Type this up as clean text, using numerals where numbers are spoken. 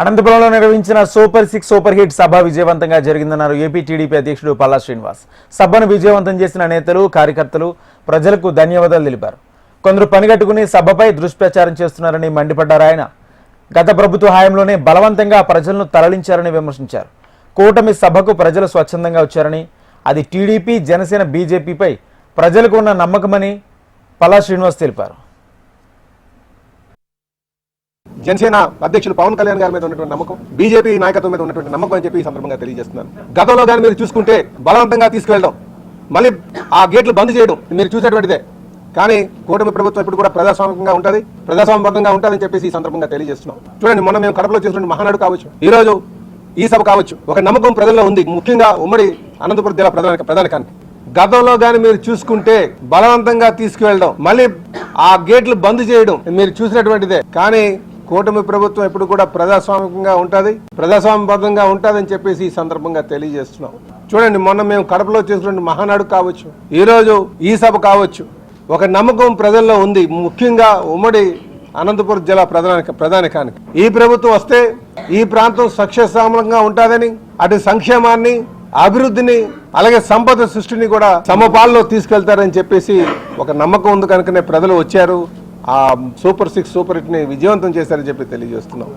అనంతపురంలో నిర్వహించిన super 6 super hit సభ విజయవంతంగా జరిగిందన్నారు ఏపీ టీడీపీ అధ్యక్షుడు పల్లా శ్రీనివాస్. సభను విజయవంతం చేసిన నేతలు, కార్యకర్తలు ప్రజలకు ధన్యవాదాలు తెలిపారు. కొందరు పనిగట్టుకుని సభపై దుష్ప్రచారం చేస్తున్నారని మండిపడ్డారు ఆయన. గత ప్రభుత్వ హయాంలోనే బలవంతంగా ప్రజలను తరలించారని విమర్శించారు. కూటమి సభకు ప్రజలు స్వచ్ఛందంగా వచ్చారని, అది టీడీపీ, జనసేన, బీజేపీపై ప్రజలకు ఉన్న నమ్మకమని పల్లా శ్రీనివాస్ తెలిపారు. జనసేన అధ్యక్షులు పవన్ కళ్యాణ్ గారి మీద ఉన్నటువంటి నమ్మకం, బీజేపీ నాయకత్వం మీద ఉన్నటువంటి నమ్మకం అని చెప్పి ఈ సందర్భంగా తెలియజేస్తున్నాను. గతంలో కానీ మీరు చూసుకుంటే బలవంతంగా తీసుకువెళ్ళడం, మళ్ళీ ఆ గేట్లు బంద్ చేయడం మీరు చూసేటువంటిదే. కానీ కూటమి ప్రభుత్వం ఇప్పుడు కూడా ప్రజాస్వామ్యంగా ఉంటుంది, ప్రజాస్వామ్యబద్ధంగా ఉంటుందని చెప్పేసి ఈ సందర్భంగా తెలియజేస్తున్నాం. చూడండి, మొన్న మేము కడపలో చేసినటువంటి మహానాడు కావచ్చు, ఈ రోజు ఈ సభ కావచ్చు, ఒక నమ్మకం ప్రజల్లో ఉంది. ముఖ్యంగా ఉమ్మడి అనంతపురం జిల్లా ప్రధానికానికి గతంలో కానీ మీరు చూసుకుంటే బలవంతంగా తీసుకువెళ్ళడం, మళ్ళీ ఆ గేట్లు బంద్ చేయడం మీరు చూసినటువంటిదే. కానీ కూటమి ప్రభుత్వం ఎప్పుడు కూడా ప్రజాస్వామికంగా ఉంటుంది, ప్రజాస్వామ్యబద్ధంగా ఉంటుందని చెప్పేసి ఈ సందర్భంగా తెలియజేస్తున్నాం. చూడండి, మొన్న మేము కడపలో చేసినటువంటి మహానాడు కావచ్చు, ఈ రోజు ఈ సభ కావచ్చు, ఒక నమ్మకం ప్రజల్లో ఉంది. ముఖ్యంగా ఉమ్మడి అనంతపురం జిల్లా ప్రధానికానికి ఈ ప్రభుత్వం వస్తే ఈ ప్రాంతం సస్యశ్యామలంగా ఉంటుందని, అటు సంక్షేమాన్ని, అభివృద్ధిని, అలాగే సంపద సృష్టిని కూడా సమపాల్లో తీసుకెళ్తారని చెప్పేసి ఒక నమ్మకం ఉంది. కనుకనే ప్రజలు వచ్చారు, ఆ సూపర్ 6 సూపర్ హిట్ ని విజయవంతం చేశారని చెప్పి తెలియజేస్తున్నాం.